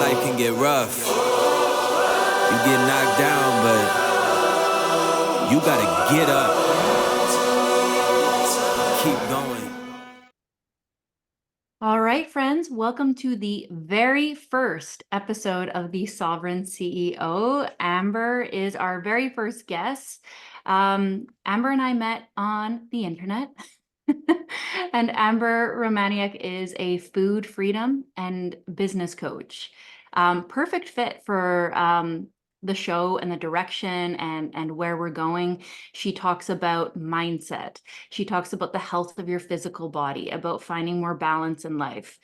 life can get rough. You get knocked down, but you gotta get up. Keep going. All right, friends, welcome to the very first episode of The Sovereign CEO. Amber is our very first guest. Amber and I met on the internet. And Amber Romaniuk is a food freedom and business coach. Perfect fit for the show and the direction and where we're going. She talks about mindset. She talks about the health of your physical body, about finding more balance in life.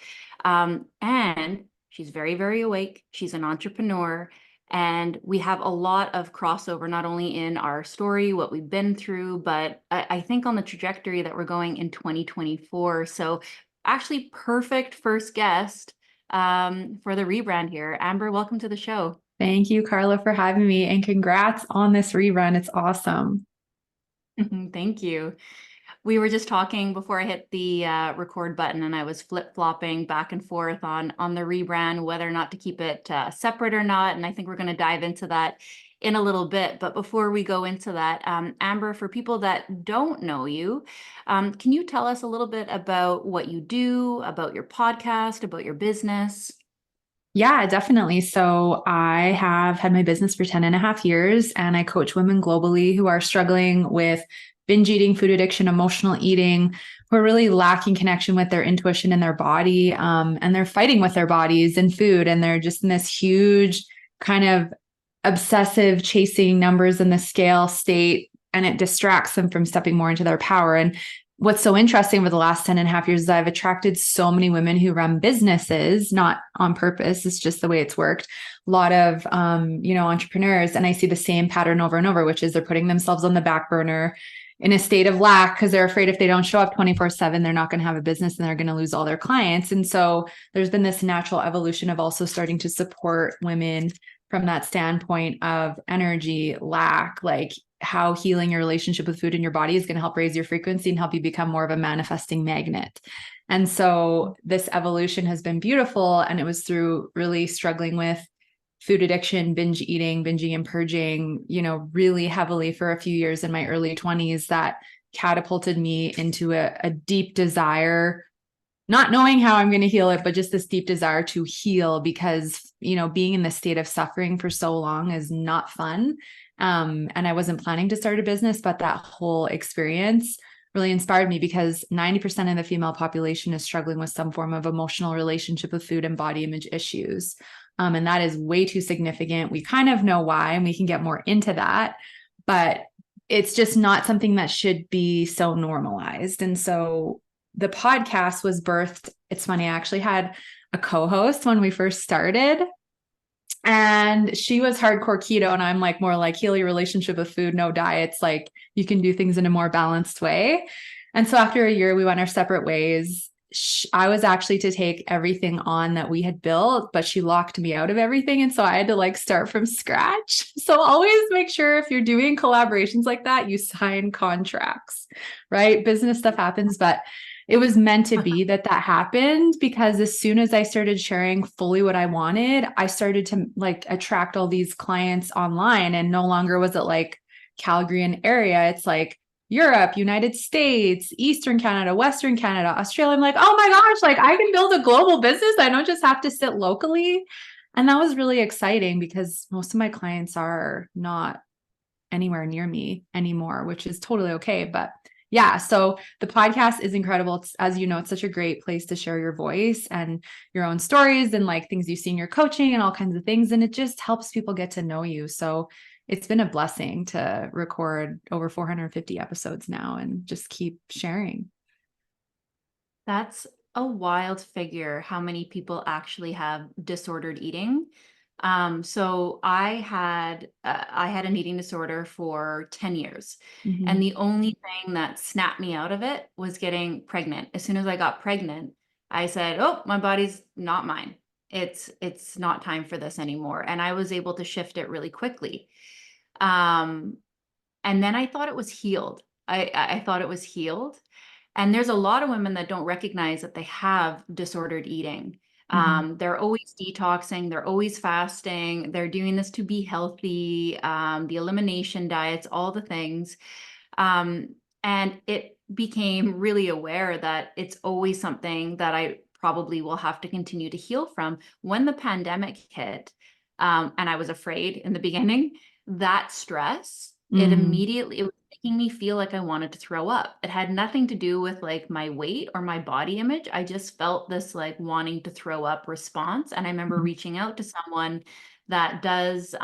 And she's very, very awake. She's an entrepreneur. And we have a lot of crossover, not only in our story, what we've been through, but I think on the trajectory that we're going in 2024. So actually perfect first guest for the rebrand here. Amber, welcome to the show. Thank you, Carla, for having me, and congrats on this rerun. It's awesome. Thank you. We were just talking before I hit the record button, and I was flip-flopping back and forth on the rebrand, whether or not to keep it separate or not. And I think we're going to dive into that in a little bit. But before we go into that, Amber, for people that don't know you, can you tell us a little bit about what you do, about your podcast, about your business? Yeah, definitely. So I have had my business for 10 and a half years, and I coach women globally who are struggling with binge eating, food addiction, emotional eating, who are really lacking connection with their intuition and their body. And they're fighting with their bodies and food. And they're just in this huge kind of obsessive chasing numbers in the scale state. And it distracts them from stepping more into their power. And what's so interesting over the last 10 and a half years is I've attracted so many women who run businesses, not on purpose. It's just the way it's worked. A lot of, entrepreneurs. And I see the same pattern over and over, which is they're putting themselves on the back burner in a state of lack because they're afraid if they don't show up 24/7, they're not going to have a business and they're going to lose all their clients. And so there's been this natural evolution of also starting to support women from that standpoint of energy lack, like how healing your relationship with food and your body is going to help raise your frequency and help you become more of a manifesting magnet. And so this evolution has been beautiful. And it was through really struggling with food addiction, binge eating, binging and purging, really heavily for a few years in my early 20s that catapulted me into a deep desire, not knowing how I'm going to heal it, but just this deep desire to heal because, being in this state of suffering for so long is not fun. And I wasn't planning to start a business, but that whole experience really inspired me because 90% of the female population is struggling with some form of emotional relationship with food and body image issues. And that is way too significant. We kind of know why, and we can get more into that, but it's just not something that should be so normalized. And so the podcast was birthed. It's funny, I actually had a co-host when we first started, and she was hardcore keto, and I'm like more like heal your relationship with food, no diets, like you can do things in a more balanced way. And so after a year, we went our separate ways. I was actually to take everything on that we had built, but she locked me out of everything. And so I had to start from scratch. So always make sure if you're doing collaborations like that, you sign contracts, right? Business stuff happens, but it was meant to be that happened because as soon as I started sharing fully what I wanted, I started to attract all these clients online. And no longer was it like Calgary and area. It's like Europe, United States, Eastern Canada, Western Canada, Australia. I'm like, oh my gosh, I can build a global business. I don't just have to sit locally. And that was really exciting because most of my clients are not anywhere near me anymore, which is totally okay. But yeah, so the podcast is incredible. It's, as you know, it's such a great place to share your voice and your own stories and things you see in your coaching and all kinds of things. And it just helps people get to know you. So it's been a blessing to record over 450 episodes now and just keep sharing. That's a wild figure, how many people actually have disordered eating. So I had an eating disorder for 10 years. Mm-hmm. And the only thing that snapped me out of it was getting pregnant. As soon as I got pregnant, I said, oh, my body's not mine. It's not time for this anymore. And I was able to shift it really quickly. And then I thought it was healed. I thought it was healed. And there's a lot of women that don't recognize that they have disordered eating. They're always detoxing, they're always fasting, they're doing this to be healthy, the elimination diets, all the things. And it became really aware that it's always something that I probably will have to continue to heal from. When the pandemic hit, and I was afraid in the beginning, that stress, it was making me feel like I wanted to throw up. It had nothing to do with like my weight or my body image. I just felt this like wanting to throw up response. And I remember reaching out to someone that does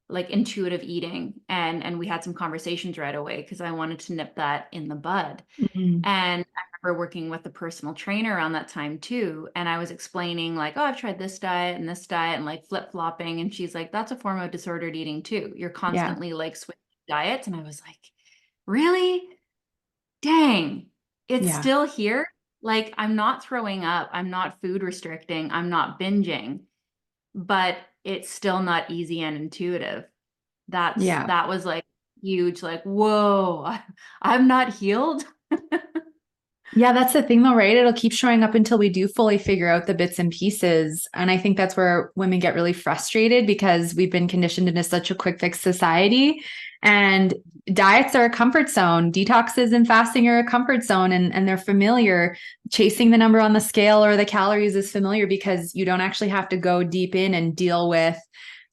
like intuitive eating, and we had some conversations right away because I wanted to nip that in the bud. And I remember working with a personal trainer around that time too. And I was explaining like, oh, I've tried this diet and like flip-flopping. And she's like, that's a form of disordered eating too. You're constantly like switching diets. And I was like, really? Dang, it's still here. Like, I'm not throwing up. I'm not food restricting. I'm not binging, but it's still not easy and intuitive. That was like huge, like, whoa, I'm not healed. Yeah, that's the thing though, right? It'll keep showing up until we do fully figure out the bits and pieces. And I think that's where women get really frustrated because we've been conditioned into such a quick fix society. And diets are a comfort zone. Detoxes and fasting are a comfort zone, and they're familiar. Chasing the number on the scale or the calories is familiar because you don't actually have to go deep in and deal with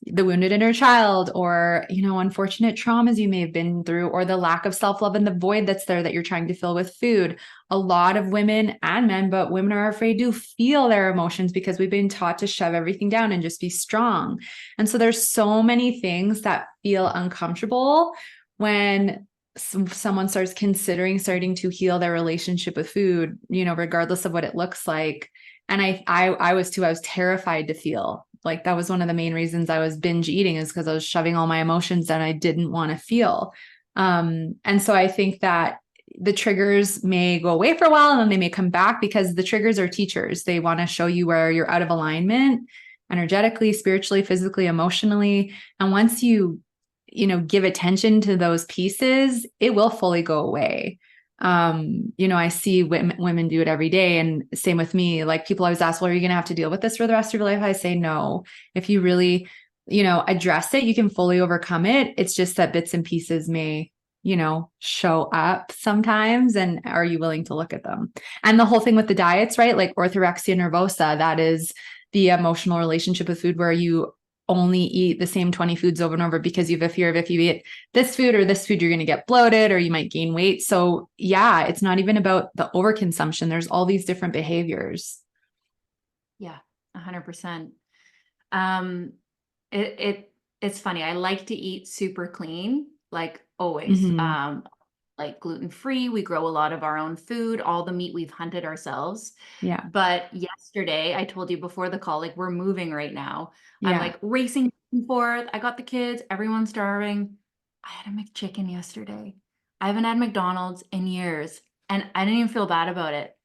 the wounded inner child or, unfortunate traumas you may have been through, or the lack of self-love and the void that's there that you're trying to fill with food. A lot of women and men, but women are afraid to feel their emotions because we've been taught to shove everything down and just be strong. And so there's so many things that feel uncomfortable when someone starts starting to heal their relationship with food, regardless of what it looks like. And I was too. I was terrified to feel. Like that was one of the main reasons I was binge eating, is because I was shoving all my emotions that I didn't want to feel. And so I think that the triggers may go away for a while and then they may come back because the triggers are teachers. They want to show you where you're out of alignment energetically, spiritually, physically, emotionally. And once you give attention to those pieces, it will fully go away. I see women do it every day, and same with me. Like people always ask, well, are you going to have to deal with this for the rest of your life? I say, no. If you really, address it, you can fully overcome it. It's just that bits and pieces may, show up sometimes. And are you willing to look at them? And the whole thing with the diets, right? Like orthorexia nervosa, that is the emotional relationship with food where you only eat the same 20 foods over and over because you have a fear of if you eat this food or this food, you're going to get bloated or you might gain weight. So yeah, it's not even about the overconsumption. There's all these different behaviors. Yeah, 100%. It's funny. I like to eat super clean, like always. Like gluten-free. We grow a lot of our own food, all the meat we've hunted ourselves. Yeah. But yesterday, I told you before the call, like we're moving right now. I'm like racing back and forth. I got the kids, everyone's starving. I had a McChicken yesterday. I haven't had McDonald's in years and I didn't even feel bad about it.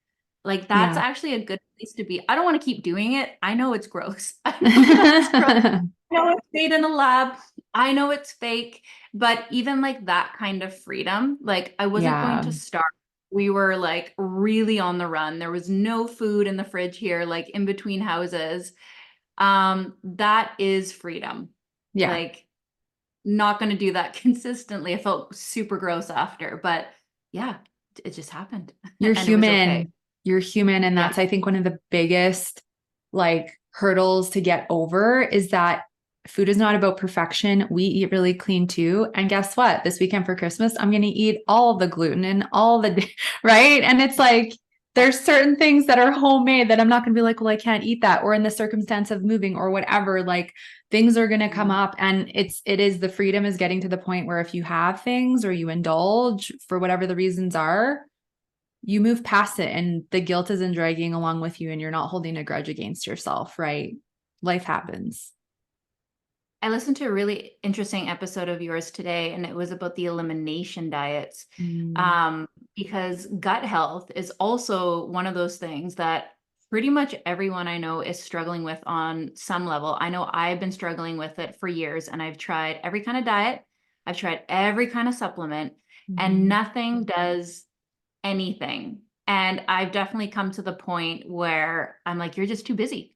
Like that's actually a good place to be. I don't want to keep doing it. I know it's gross. I know it's gross. I know it's made in a lab. I know it's fake, but even like that kind of freedom, like I wasn't going to starve. We were like really on the run. There was no food in the fridge here, like in between houses. That is freedom. Yeah. Like not going to do that consistently. I felt super gross after, but yeah, it just happened. You're and human. It was okay. You're human. And that's, I think, one of the biggest like hurdles to get over is that food is not about perfection. We eat really clean too. And guess what? This weekend for Christmas, I'm going to eat all the gluten and all the, right? And it's like, there's certain things that are homemade that I'm not going to be like, well, I can't eat that. Or in the circumstance of moving or whatever, like things are going to come up. And it is the freedom is getting to the point where if you have things or you indulge for whatever the reasons are, you move past it and the guilt isn't dragging along with you and you're not holding a grudge against yourself, right? Life happens. I listened to a really interesting episode of yours today, and it was about the elimination diets. Because gut health is also one of those things that pretty much everyone I know is struggling with on some level. I know I've been struggling with it for years, and I've tried every kind of diet. I've tried every kind of supplement, and nothing does anything. And I've definitely come to the point where I'm like, you're just too busy.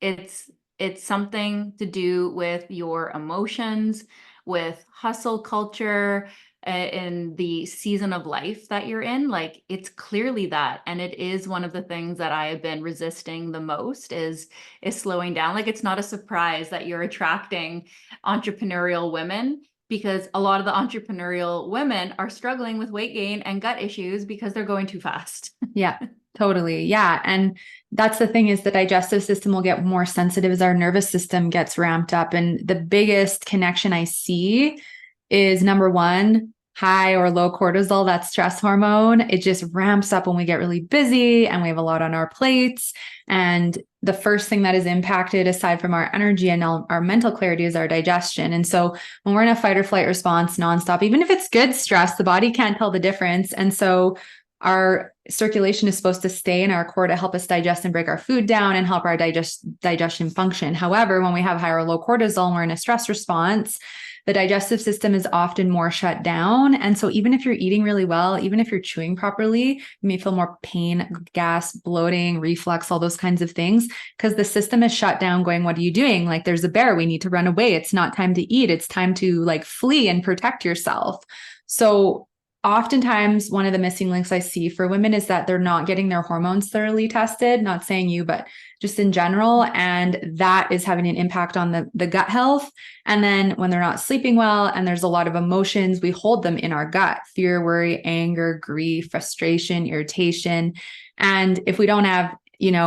It's something to do with your emotions, with hustle culture, in the season of life that you're in. Like, it's clearly that, and it is one of the things that I have been resisting the most is slowing down. Like, it's not a surprise that you're attracting entrepreneurial women, because a lot of the entrepreneurial women are struggling with weight gain and gut issues because they're going too fast. Yeah, totally. Yeah. And that's the thing, is the digestive system will get more sensitive as our nervous system gets ramped up. And the biggest connection I see is, number one, high or low cortisol, that stress hormone. It just ramps up when we get really busy and we have a lot on our plates. And the first thing that is impacted, aside from our energy and our mental clarity, is our digestion. And so when we're in a fight or flight response nonstop, even if it's good stress, the body can't tell the difference. And so our circulation is supposed to stay in our core to help us digest and break our food down and help our digestion function. However, when we have high or low cortisol and we're in a stress response, the digestive system is often more shut down. And so even if you're eating really well, even if you're chewing properly, you may feel more pain, gas, bloating, reflux, all those kinds of things, because the system is shut down going, what are you doing? Like, there's a bear, we need to run away. It's not time to eat. It's time to like flee and protect yourself. So oftentimes, one of the missing links I see for women is that they're not getting their hormones thoroughly tested, not saying you, but just in general. And that is having an impact on the gut health. And then when they're not sleeping well and there's a lot of emotions, we hold them in our gut: fear, worry, anger, grief, frustration, irritation. And if we don't have,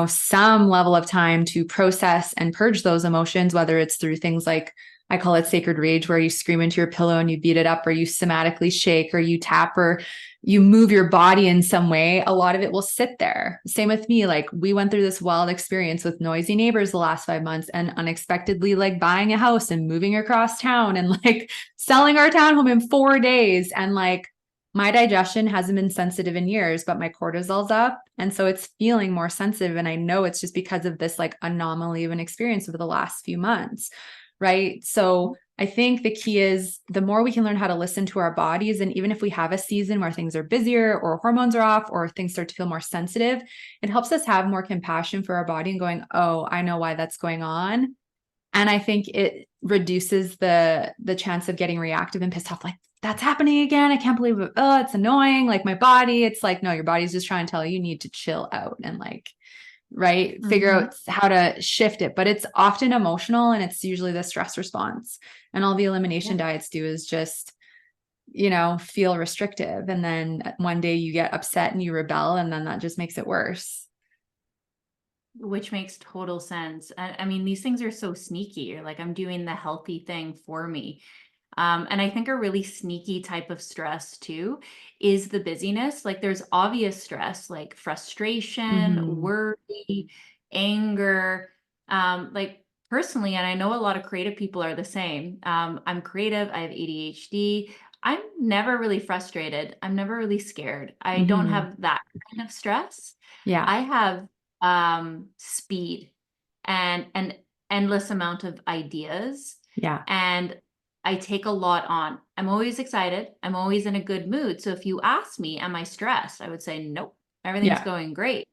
some level of time to process and purge those emotions, whether it's through things like, I call it sacred rage, where you scream into your pillow and you beat it up, or you somatically shake, or you tap, or you move your body in some way, a lot of it will sit there. Same with me. Like, we went through this wild experience with noisy neighbors the last 5 months, and unexpectedly like buying a house and moving across town and like selling our townhome in 4 days. And like, my digestion hasn't been sensitive in years, but my cortisol's up. And so it's feeling more sensitive. And I know it's just because of this like anomaly of an experience over the last few months. Right. So I think the key is, the more we can learn how to listen to our bodies, and even if we have a season where things are busier or hormones are off or things start to feel more sensitive, it helps us have more compassion for our body and going, oh, I know why that's going on. And I think it reduces the chance of getting reactive and pissed off. Like, that's happening again. I can't believe it. Oh, it's annoying. Like, my body, it's like, no, your body's just trying to tell you need to chill out and like, right, figure out how to shift it. But it's often emotional, and it's usually the stress response. And all the elimination diets do is just, feel restrictive. And then one day you get upset and you rebel, and then that just makes it worse. Which makes total sense. I mean, these things are so sneaky. You're like, I'm doing the healthy thing for me. And I think a really sneaky type of stress too is the busyness. Like, there's obvious stress, like frustration, worry, anger. Like, personally, and I know a lot of creative people are the same. I'm creative. I have ADHD. I'm never really frustrated. I'm never really scared. I don't have that kind of stress. Yeah. I have speed and an endless amount of ideas. Yeah. And I take a lot on. I'm always excited. I'm always in a good mood. So if you ask me, am I stressed? I would say, nope, everything's going great.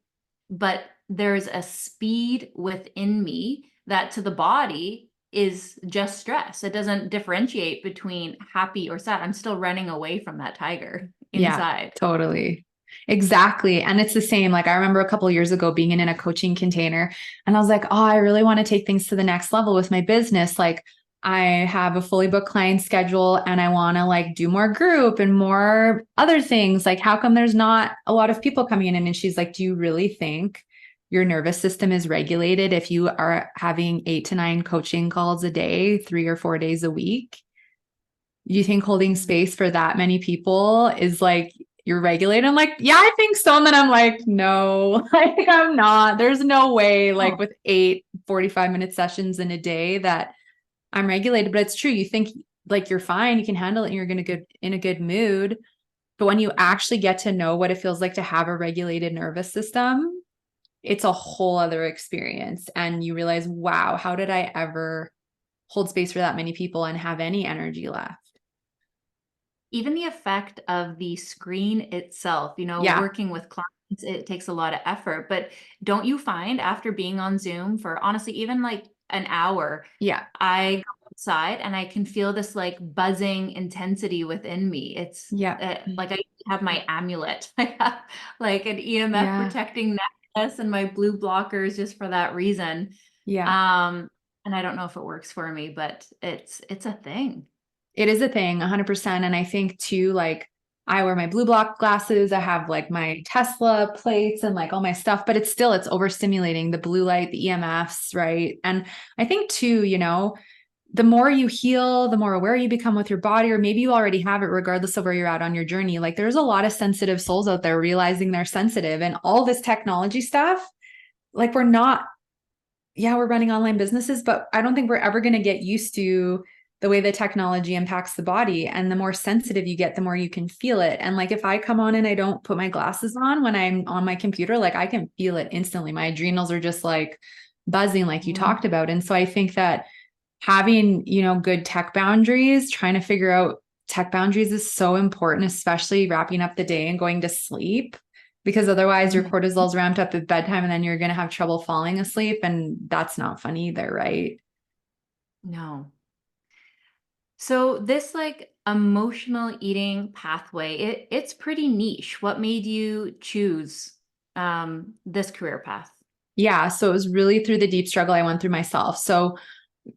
But there's a speed within me that to the body is just stress. It doesn't differentiate between happy or sad. I'm still running away from that tiger inside. Yeah, totally. Exactly. And it's the same. Like, I remember a couple of years ago being in a coaching container, and I was like, oh, I really want to take things to the next level with my business. Like, I have a fully booked client schedule, and I want to like do more group and more other things. Like, how come there's not a lot of people coming in? And she's like, do you really think your nervous system is regulated if you are having 8 to 9 coaching calls a day, 3 or 4 days a week? You think holding space for that many people is like, you're regulated? I'm like, yeah, I think so. And then I'm like, no, like, I'm not. There's no way, like, with 8 45-minute sessions in a day that I'm regulated. But it's true. You think like you're fine, you can handle it, and you're going to get in a good mood. But when you actually get to know what it feels like to have a regulated nervous system, it's a whole other experience. And you realize, wow, how did I ever hold space for that many people and have any energy left? Even the effect of the screen itself, Yeah. working with clients it takes a lot of effort. But don't you find after being on Zoom for honestly, even like an hour, Yeah. I go outside and I can feel this like buzzing intensity within me. It's Yeah. like I have my amulet. I have like an EMF Yeah. protecting necklace and my blue blockers just for that reason. Yeah. And I don't know if it works for me, but it's a thing. It is a thing, 100%. And I think too, like I wear my blue block glasses. I have like my Tesla plates and like all my stuff, but it's overstimulating the blue light, the EMFs, right? And I think too, the more you heal, the more aware you become with your body, or maybe you already have it, regardless of where you're at on your journey. Like there's a lot of sensitive souls out there realizing they're sensitive, and all this technology stuff, like we're running online businesses, but I don't think we're ever going to get used to the way the technology impacts the body. And the more sensitive you get, the more you can feel it. And like, if I come on and I don't put my glasses on when I'm on my computer, like I can feel it instantly. My adrenals are just like buzzing, like you talked about. And so I think that having, good tech boundaries, trying to figure out tech boundaries is so important, especially wrapping up the day and going to sleep, because otherwise your cortisol's ramped up at bedtime and then you're going to have trouble falling asleep. And that's not fun either, right? No. So this like emotional eating pathway, it's pretty niche. What made you choose this career path? Yeah. So it was really through the deep struggle I went through myself. So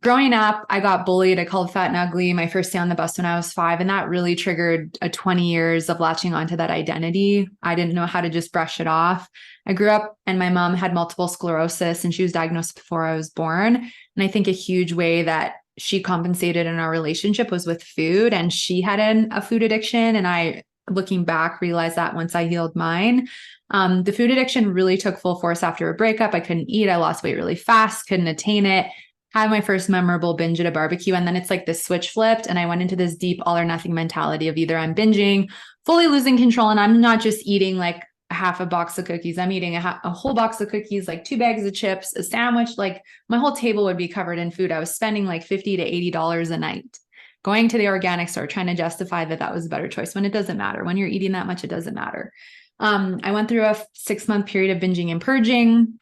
growing up, I got bullied. I called fat and ugly my first day on the bus when I was 5. And that really triggered a 20 years of latching onto that identity. I didn't know how to just brush it off. I grew up and my mom had multiple sclerosis and she was diagnosed before I was born. And I think a huge way that she compensated in our relationship was with food. And she had a food addiction. And I, looking back, realized that once I healed mine. The food addiction really took full force after a breakup. I couldn't eat. I lost weight really fast, couldn't attain it. Had my first memorable binge at a barbecue. And then it's like this switch flipped and I went into this deep all or nothing mentality of either I'm binging, fully losing control. And I'm not just eating like a half a box of cookies. I'm eating a whole box of cookies, like 2 bags of chips, a sandwich, like my whole table would be covered in food. I was spending like $50 to $80 a night going to the organic store, trying to justify that was a better choice when it doesn't matter. When you're eating that much, it doesn't matter. I went through a 6-month period of binging and purging,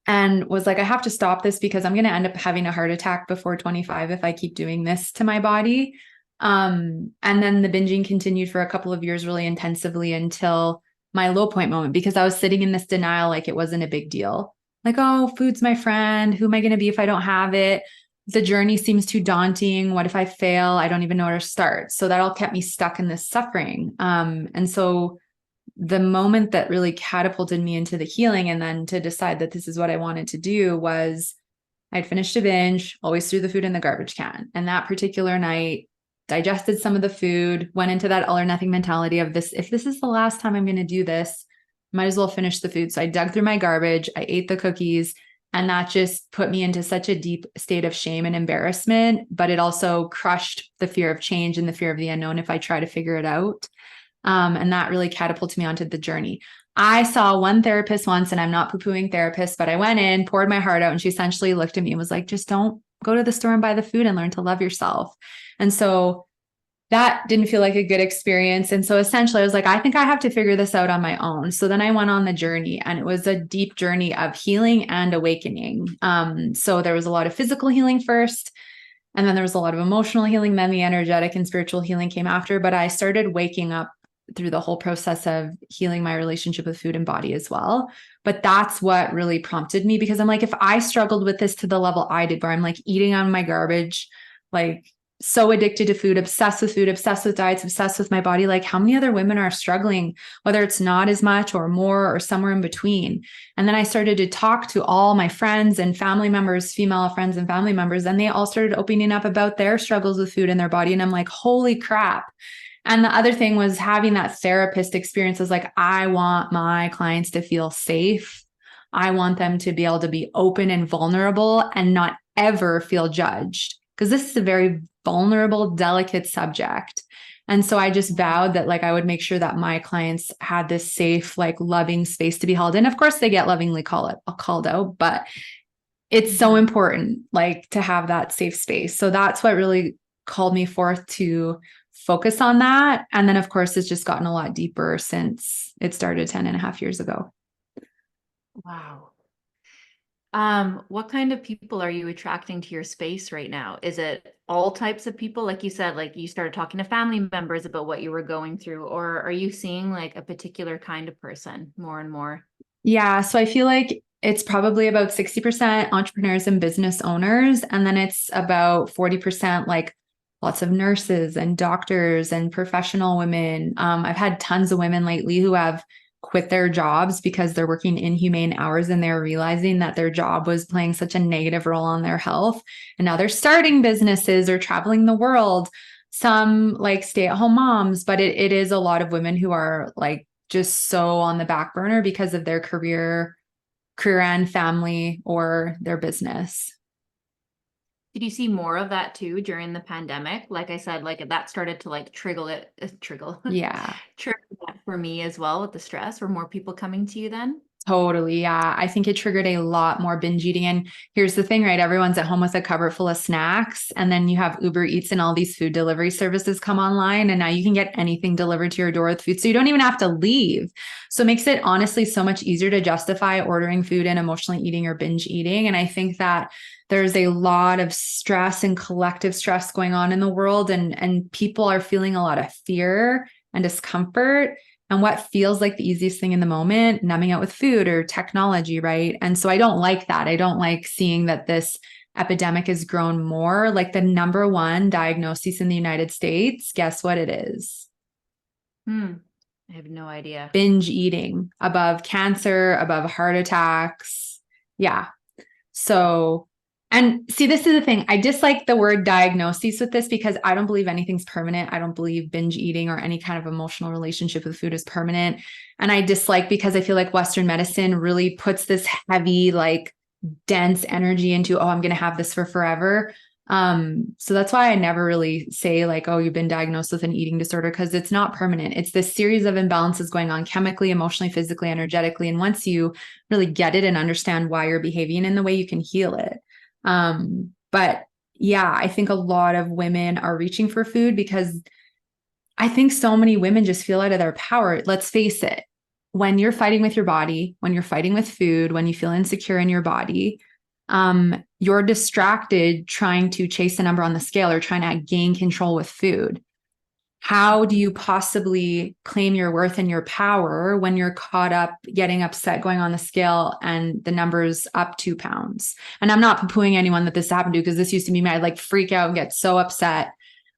and was like, I have to stop this because I'm going to end up having a heart attack before 25 if I keep doing this to my body. And then the binging continued for a couple of years really intensively until my low point moment, because I was sitting in this denial like it wasn't a big deal. Like, oh, food's my friend. Who am I going to be if I don't have it? The journey seems too daunting. What if I fail? I don't even know where to start. So that all kept me stuck in this suffering. And so the moment that really catapulted me into the healing and then to decide that this is what I wanted to do was I'd finished a binge, always threw the food in the garbage can. And that particular night, digested some of the food, went into that all or nothing mentality of this. If this is the last time I'm going to do this, might as well finish the food. So I dug through my garbage. I ate the cookies, and that just put me into such a deep state of shame and embarrassment. But it also crushed the fear of change and the fear of the unknown if I try to figure it out. And that really catapulted me onto the journey. I saw one therapist once, and I'm not poo-pooing therapists, but I went in, poured my heart out, and she essentially looked at me and was like, just don't go to the store and buy the food and learn to love yourself. And so that didn't feel like a good experience. And so essentially I was like, I think I have to figure this out on my own. So then I went on the journey, and it was a deep journey of healing and awakening. So there was a lot of physical healing first, and then there was a lot of emotional healing. Then the energetic and spiritual healing came after, but I started waking up through the whole process of healing my relationship with food and body as well. But that's what really prompted me, because I'm like, if I struggled with this to the level I did, where I'm like eating on my garbage, like so addicted to food, obsessed with diets, obsessed with my body, like how many other women are struggling, whether it's not as much or more or somewhere in between. And then I started to talk to all my friends and family members, female friends and family members, and they all started opening up about their struggles with food and their body. And I'm like, holy crap. And the other thing was having that therapist experience. Was like, I want my clients to feel safe. I want them to be able to be open and vulnerable and not ever feel judged, because this is a very vulnerable, delicate subject. And so I just vowed that like I would make sure that my clients had this safe, like loving space to be held in. Of course, they get lovingly called out, but it's so important like to have that safe space. So that's what really called me forth to focus on that. And then of course, it's just gotten a lot deeper since it started 10.5 years ago. Wow. What kind of people are you attracting to your space right now? Is it all types of people? Like you said, like you started talking to family members about what you were going through, or are you seeing like a particular kind of person more and more? Yeah. So I feel like it's probably about 60% entrepreneurs and business owners. And then it's about 40% like lots of nurses and doctors and professional women. I've had tons of women lately who have quit their jobs because they're working inhumane hours and they're realizing that their job was playing such a negative role on their health. And now they're starting businesses or traveling the world. Some like stay-at-home moms, but it is a lot of women who are like just so on the back burner because of their career and family or their business. Did you see more of that too during the pandemic? Like I said, like that started to like Yeah. trigger that for me as well with the stress. Were more people coming to you then? Totally. Yeah. I think it triggered a lot more binge eating. And here's the thing, right? Everyone's at home with a cupboard full of snacks. And then you have Uber Eats and all these food delivery services come online. And now you can get anything delivered to your door with food. So you don't even have to leave. So it makes it honestly so much easier to justify ordering food and emotionally eating or binge eating. And I think that there's a lot of stress and collective stress going on in the world. And people are feeling a lot of fear and discomfort. And what feels like the easiest thing in the moment, numbing out with food or technology, right? And so I don't like that. I don't like seeing that this epidemic has grown more. Like the number one diagnosis in the United States, guess what it is? I have no idea. Binge eating, above cancer, above heart attacks. Yeah. So, and see, this is the thing. I dislike the word diagnosis with this because I don't believe anything's permanent. I don't believe binge eating or any kind of emotional relationship with food is permanent. And I dislike because I feel like Western medicine really puts this heavy, like dense energy into, oh, I'm going to have this for forever. So that's why I never really say like, oh, you've been diagnosed with an eating disorder, because it's not permanent. It's this series of imbalances going on chemically, emotionally, physically, energetically. And once you really get it and understand why you're behaving in the way, you can heal it. But yeah, I think a lot of women are reaching for food because I think so many women just feel out of their power. Let's face it. When you're fighting with your body, when you're fighting with food, when you feel insecure in your body, you're distracted trying to chase a number on the scale or trying to gain control with food. How do you possibly claim your worth and your power when you're caught up getting upset going on the scale and the number's up 2 pounds? And I'm not poo-pooing anyone that this happened to, because this used to be me. I'd like freak out and get so upset.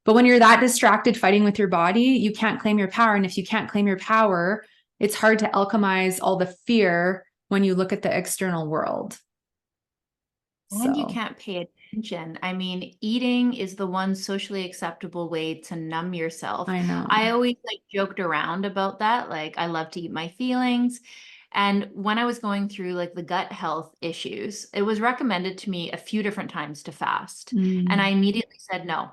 But when you're that distracted fighting with your body, you can't claim your power. And if you can't claim your power, it's hard to alchemize all the fear when you look at the external world. And you can't pay attention. I mean, eating is the one socially acceptable way to numb yourself. I know. I always like joked around about that. Like, I love to eat my feelings. And when I was going through like the gut health issues, it was recommended to me a few different times to fast. And I immediately said, no,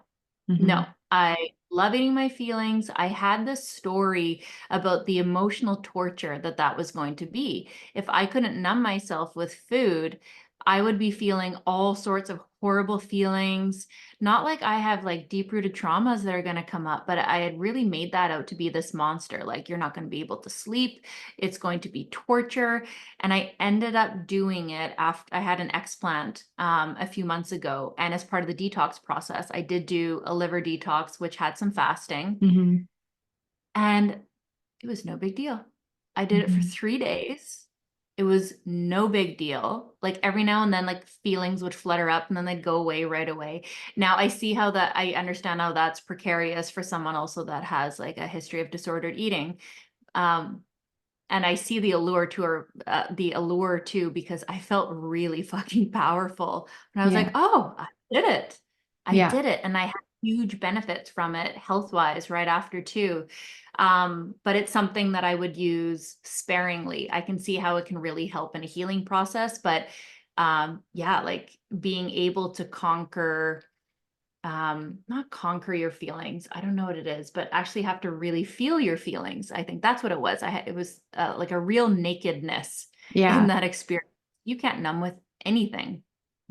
no, I love eating my feelings. I had this story about the emotional torture that that was going to be. If I couldn't numb myself with food, I would be feeling all sorts of horrible feelings. Not like I have like deep rooted traumas that are going to come up, but I had really made that out to be this monster. Like, you're not going to be able to sleep. It's going to be torture. And I ended up doing it after I had an explant a few months ago. And as part of the detox process, I did do a liver detox, which had some fasting. And it was no big deal. I did it for 3 days. It was no big deal. Like every now and then, like feelings would flutter up and then they'd go away right away. Now I understand how that's precarious for someone also that has like a history of disordered eating. And I see the allure too, because I felt really fucking powerful. And I was like, oh, I did it. I did it. And I had huge benefits from it health-wise right after too. But it's something that I would use sparingly. I can see how it can really help in a healing process, but yeah, like being able to conquer, not conquer your feelings. I don't know what it is, but actually have to really feel your feelings. I think that's what it was. It was like a real nakedness in that experience. You can't numb with anything.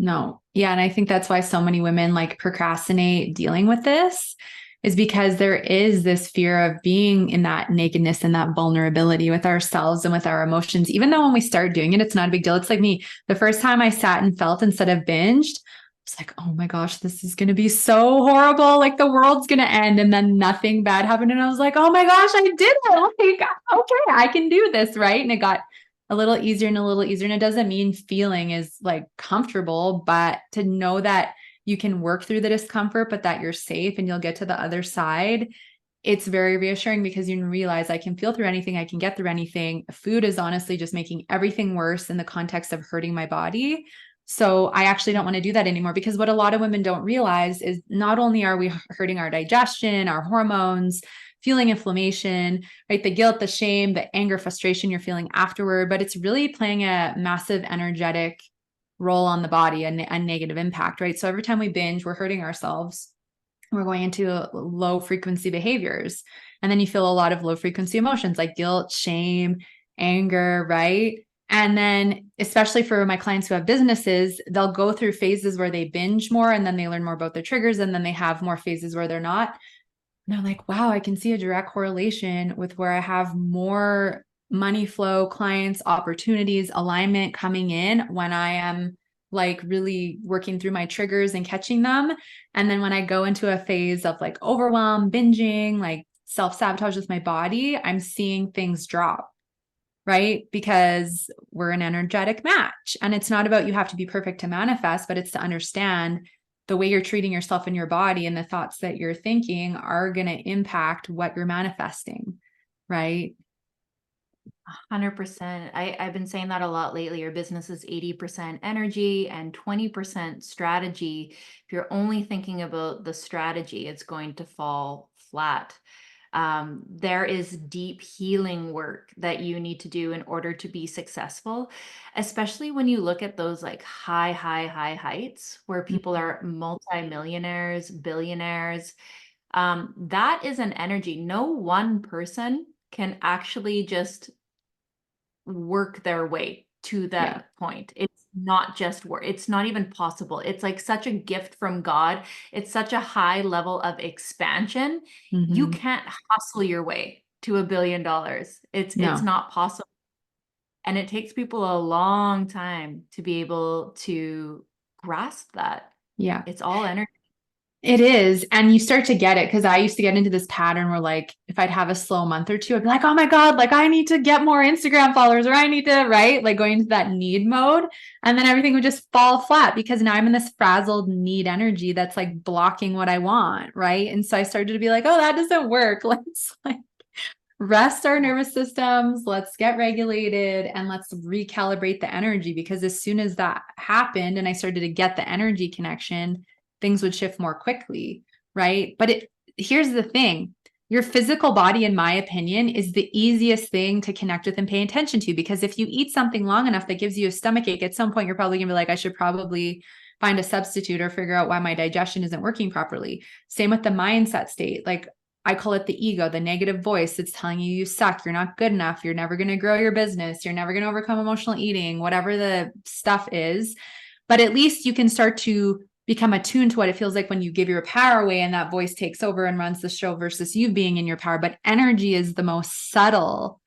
No. Yeah. And I think that's why so many women like procrastinate dealing with this, is because there is this fear of being in that nakedness and that vulnerability with ourselves and with our emotions. Even though when we start doing it, it's not a big deal. It's like me, the first time I sat and felt instead of binged, it's like, oh my gosh, this is going to be so horrible. Like the world's going to end. And then nothing bad happened. And I was like, oh my gosh, I did it. Like, okay, I can do this. Right. And it got a little easier and a little easier. And it doesn't mean feeling is like comfortable, but to know that you can work through the discomfort, but that you're safe and you'll get to the other side. It's very reassuring because you realize I can feel through anything. I can get through anything. Food is honestly just making everything worse in the context of hurting my body. So I actually don't want to do that anymore, because what a lot of women don't realize is not only are we hurting our digestion, our hormones, feeling inflammation, right? The guilt, the shame, the anger, frustration you're feeling afterward, but it's really playing a massive energetic role on the body, a negative impact, right? So every time we binge, we're hurting ourselves. We're going into low frequency behaviors. And then you feel a lot of low frequency emotions like guilt, shame, anger, right? And then, especially for my clients who have businesses, they'll go through phases where they binge more and then they learn more about their triggers. And then they have more phases where they're not. And they're like, wow, I can see a direct correlation with where I have more money flow, clients, opportunities, alignment coming in when I am like really working through my triggers and catching them. And then when I go into a phase of like overwhelm, binging, like self-sabotage with my body, I'm seeing things drop, right? Because we're an energetic match. And it's not about you have to be perfect to manifest, but it's to understand the way you're treating yourself and your body and the thoughts that you're thinking are going to impact what you're manifesting, right? 100%. I've been saying that a lot lately. Your business is 80% energy and 20% strategy. If you're only thinking about the strategy, it's going to fall flat. There is deep healing work that you need to do in order to be successful, especially when you look at those like high heights where people are multimillionaires, billionaires. That is an energy. No one person can actually just work their way to that point. It's not just work. It's not even possible. It's like such a gift from God. It's such a high level of expansion. You can't hustle your way to $1 billion. It's not possible. And it takes people a long time to be able to grasp that. Yeah. It's all energy. It is. And you start to get it, because I used to get into this pattern where like, if I'd have a slow month or two, I'd be like, oh my God, like I need to get more Instagram followers, or I need to, right? Like going into that need mode. And then everything would just fall flat because now I'm in this frazzled need energy that's like blocking what I want. Right. And so I started to be like, oh, that doesn't work. Let's like rest our nervous systems. Let's get regulated and let's recalibrate the energy, because as soon as that happened and I started to get the energy connection, things would shift more quickly, right? But here's the thing. Your physical body, in my opinion, is the easiest thing to connect with and pay attention to, because if you eat something long enough that gives you a stomach ache, at some point, you're probably gonna be like, I should probably find a substitute or figure out why my digestion isn't working properly. Same with the mindset state. Like I call it the ego, the negative voice that's telling you suck, you're not good enough, you're never going to grow your business, you're never going to overcome emotional eating, whatever the stuff is. But at least you can start to become attuned to what it feels like when you give your power away and that voice takes over and runs the show versus you being in your power. But energy is the most subtle,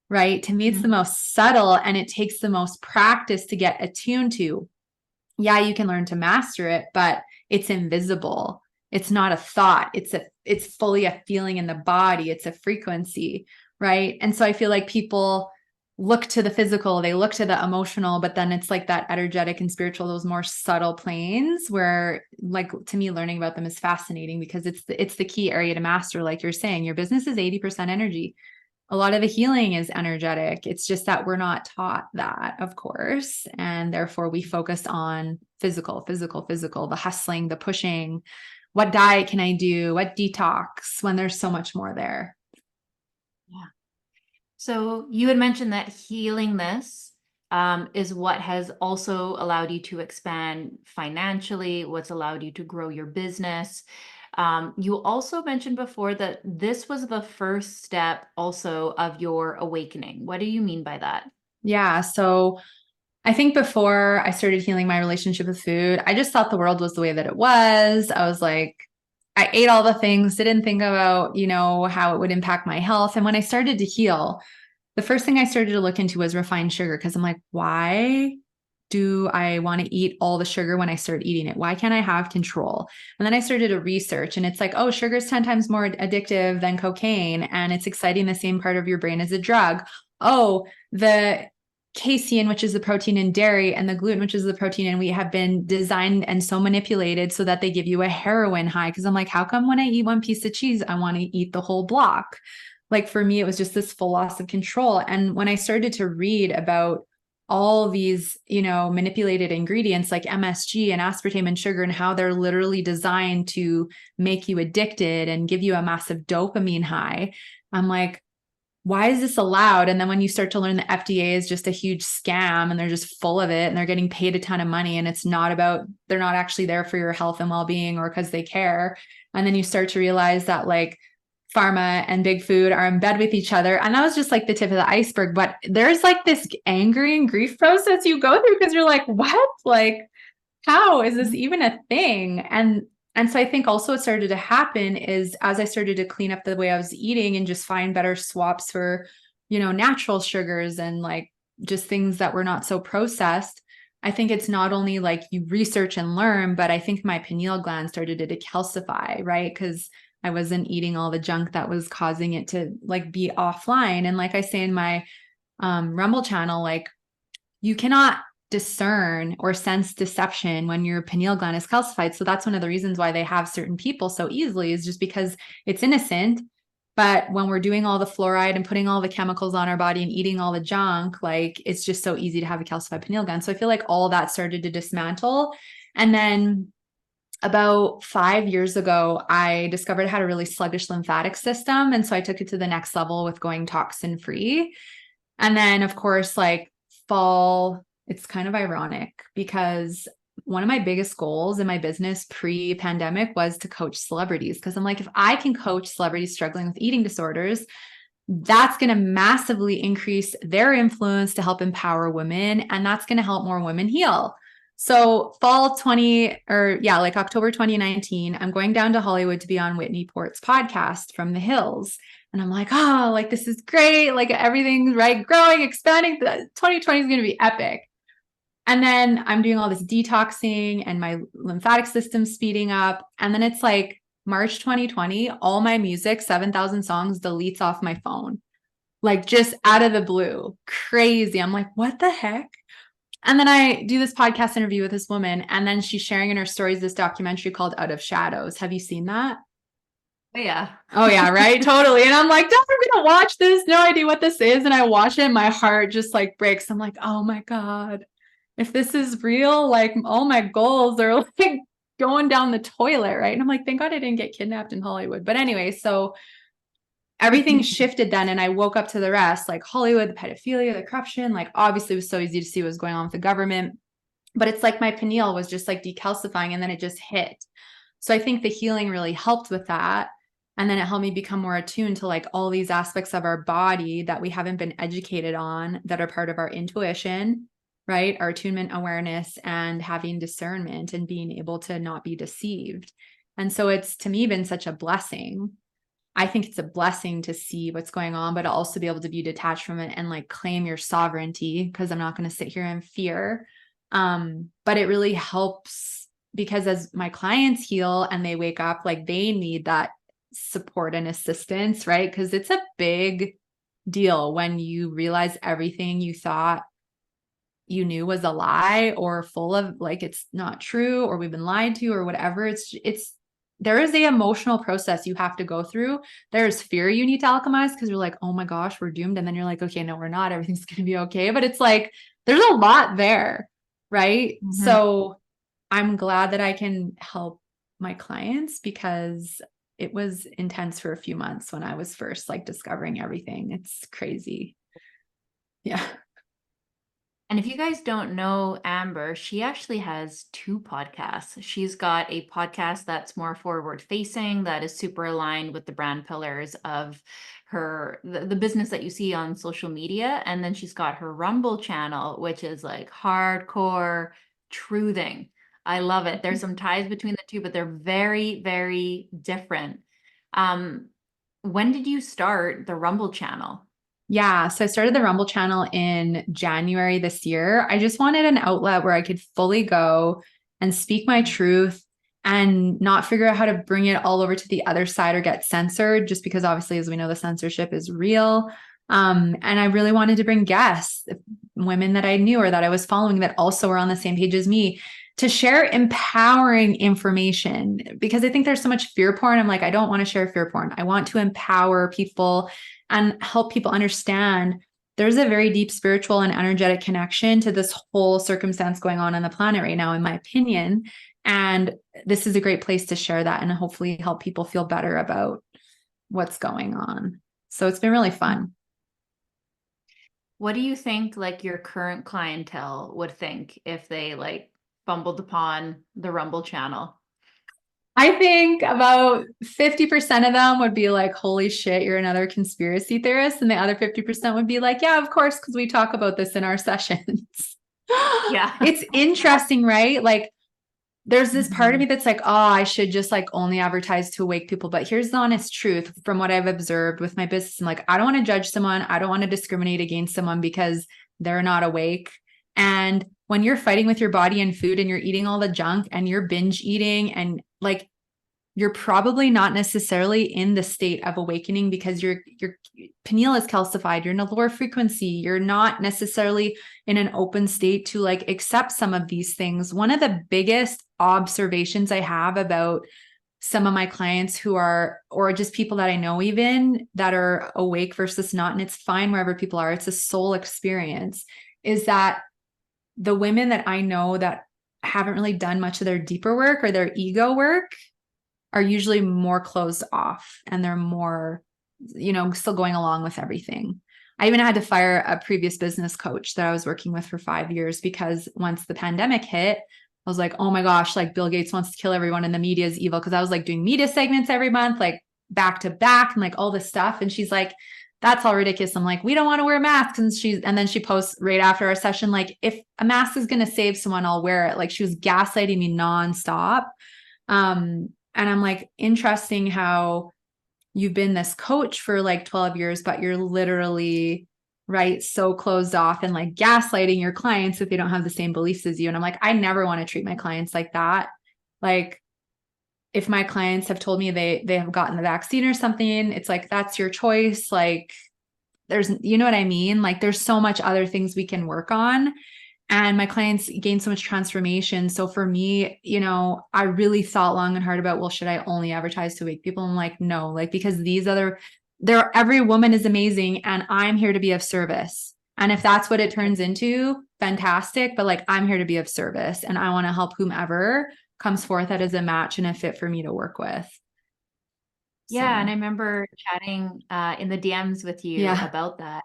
right? To me, it's the most subtle, and it takes the most practice to get attuned to. Yeah, you can learn to master it, but it's invisible. It's not a thought. It's fully a feeling in the body. It's a frequency, right? And so I feel like people look to the physical, they look to the emotional, but then it's like that energetic and spiritual, those more subtle planes where, like, to me, learning about them is fascinating because it's the key area to master. Like you're saying, your business is 80% energy. A lot of the healing is energetic. It's just that we're not taught that, of course. And therefore we focus on physical, the hustling, the pushing. What diet can I do? What detox, when there's so much more there? Yeah. So you had mentioned that healing this is what has also allowed you to expand financially, what's allowed you to grow your business. You also mentioned before that this was the first step also of your awakening. What do you mean by that? Yeah. So I think before I started healing my relationship with food, I just thought the world was the way that it was. I was like, I ate all the things, didn't think about, how it would impact my health. And when I started to heal, the first thing I started to look into was refined sugar, because I'm like, why do I want to eat all the sugar when I start eating it? Why can't I have control? And then I started to research, and it's like, oh, sugar is 10 times more addictive than cocaine, and it's exciting the same part of your brain as a drug. Oh, the casein, which is the protein in dairy, and the gluten, which is the protein in wheat, have been designed and so manipulated so that they give you a heroin high. Because I'm like, how come when I eat one piece of cheese, I want to eat the whole block? Like for me, it was just this full loss of control. And when I started to read about all these, manipulated ingredients like MSG and aspartame and sugar, and how they're literally designed to make you addicted and give you a massive dopamine high, I'm like, why is this allowed? And then when you start to learn the FDA is just a huge scam and they're just full of it and they're getting paid a ton of money, and it's not about, they're not actually there for your health and well-being or because they care. And then you start to realize that like pharma and big food are in bed with each other. And that was just like the tip of the iceberg. But there's like this anger and grief process you go through because you're like, what? Like, how is this even a thing? And so I think also what started to happen is as I started to clean up the way I was eating and just find better swaps for, natural sugars and like just things that were not so processed, I think it's not only like you research and learn, but I think my pineal gland started to decalcify, right? Because I wasn't eating all the junk that was causing it to like be offline. And like I say in my Rumble channel, like you cannot discern or sense deception when your pineal gland is calcified. So that's one of the reasons why they have certain people so easily, is just because it's innocent. But when we're doing all the fluoride and putting all the chemicals on our body and eating all the junk, like it's just so easy to have a calcified pineal gland. So I feel like all that started to dismantle. And then about 5 years ago, I discovered I had a really sluggish lymphatic system. And so I took it to the next level with going toxin free. And then, of course, like fall, it's kind of ironic because one of my biggest goals in my business pre-pandemic was to coach celebrities. Because I'm like, if I can coach celebrities struggling with eating disorders, that's going to massively increase their influence to help empower women. And that's going to help more women heal. So October 2019, I'm going down to Hollywood to be on Whitney Port's podcast From the Hills. And I'm like, oh, like, this is great. Like everything's right, growing, expanding. 2020 is going to be epic. And then I'm doing all this detoxing and my lymphatic system speeding up. And then it's like March 2020, all my music, 7,000 songs, deletes off my phone, like just out of the blue. Crazy. I'm like, what the heck? And then I do this podcast interview with this woman, and then she's sharing in her stories this documentary called Out of Shadows. Have you seen that? Oh, yeah. Oh, yeah, right? Totally. And I'm like, I'm going to watch this. No idea what this is. And I watch it. My heart just like breaks. I'm like, oh my God, if this is real, like all my goals are like going down the toilet, right? And I'm like, thank God I didn't get kidnapped in Hollywood. But anyway, so everything shifted then, and I woke up to the rest, like Hollywood, the pedophilia, the corruption, like obviously it was so easy to see what was going on with the government, but it's like my pineal was just like decalcifying, and then it just hit. So I think the healing really helped with that. And then it helped me become more attuned to like all these aspects of our body that we haven't been educated on, that are part of our intuition, right? Our attunement, awareness, and having discernment and being able to not be deceived. And so it's, to me, been such a blessing. I think it's a blessing to see what's going on, but also be able to be detached from it and like claim your sovereignty, because I'm not going to sit here in fear. But it really helps, because as my clients heal and they wake up, like they need that support and assistance, right? Because it's a big deal when you realize everything you thought you knew was a lie or full of like, it's not true, or we've been lied to, or whatever. There is a emotional process you have to go through. There's fear you need to alchemize, because you're like, oh my gosh, we're doomed. And then you're like, okay, no, we're not. Everything's going to be okay. But it's like, there's a lot there, right? Mm-hmm. So I'm glad that I can help my clients, because it was intense for a few months when I was first like discovering everything. It's crazy. Yeah. And if you guys don't know Amber, she actually has 2 podcasts. She's got a podcast that's more forward facing, that is super aligned with the brand pillars of the business that you see on social media. And then she's got her Rumble channel, which is like hardcore truthing. I love it. There's some ties between the two, but they're very, very different. When did you start the Rumble channel? Yeah. So I started the Rumble channel in January this year. I just wanted an outlet where I could fully go and speak my truth and not figure out how to bring it all over to the other side or get censored, just because obviously, as we know, the censorship is real. And I really wanted to bring guests, women that I knew or that I was following that also were on the same page as me, to share empowering information, because I think there's so much fear porn. I'm like, I don't want to share fear porn. I want to empower people and help people understand there's a very deep spiritual and energetic connection to this whole circumstance going on the planet right now, in my opinion. And this is a great place to share that and hopefully help people feel better about what's going on. So it's been really fun. What do you think like your current clientele would think if they like fumbled upon the Rumble channel? I think about 50% of them would be like, holy shit, you're another conspiracy theorist. And the other 50% would be like, yeah, of course, because we talk about this in our sessions. Yeah. It's interesting, right? Like, there's this part of me that's like, oh, I should just like only advertise to awake people. But here's the honest truth from what I've observed with my business. I'm like, I don't want to judge someone. I don't want to discriminate against someone because they're not awake. And when you're fighting with your body and food and you're eating all the junk and you're binge eating and like, you're probably not necessarily in the state of awakening because your pineal is calcified, you're in a lower frequency, you're not necessarily in an open state to like accept some of these things. One of the biggest observations I have about some of my clients who are, or just people that I know even that are awake versus not, and it's fine wherever people are, it's a soul experience, is that the women that I know that haven't really done much of their deeper work or their ego work are usually more closed off and they're more, still going along with everything. I even had to fire a previous business coach that I was working with for 5 years because once the pandemic hit, I was like, oh my gosh, like Bill Gates wants to kill everyone and the media is evil. Cause I was like doing media segments every month, like back to back and like all this stuff. And she's like, that's all ridiculous. I'm like, we don't want to wear masks. And then she posts right after our session, like, if a mask is going to save someone, I'll wear it. Like she was gaslighting me nonstop. And I'm like, interesting how you've been this coach for like 12 years, but you're literally, right, so closed off and like gaslighting your clients if they don't have the same beliefs as you. And I'm like, I never want to treat my clients like that. Like, if my clients have told me they have gotten the vaccine or something, it's like, that's your choice. Like, there's, you know what I mean? Like, there's so much other things we can work on. And my clients gain so much transformation. So for me, I really thought long and hard about, well, should I only advertise to awake people? I'm like, no, like, because every woman is amazing and I'm here to be of service. And if that's what it turns into, fantastic. But like, I'm here to be of service and I want to help whomever comes forth that is a match and a fit for me to work with. Yeah. So, And I remember chatting in the DMs with you about that.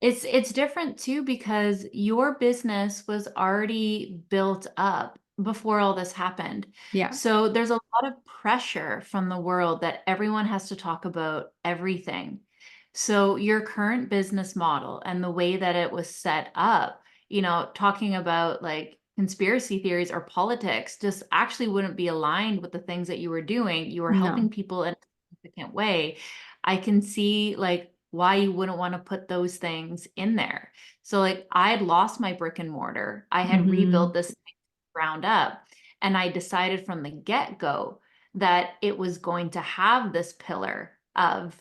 It's different too, because your business was already built up before all this happened. Yeah. So there's a lot of pressure from the world that everyone has to talk about everything. So your current business model and the way that it was set up, talking about like conspiracy theories or politics just actually wouldn't be aligned with the things that you were doing. You were helping people in a significant way. I can see like why you wouldn't want to put those things in there. So like I had lost my brick and mortar. I had rebuilt this ground up. And I decided from the get-go that it was going to have this pillar of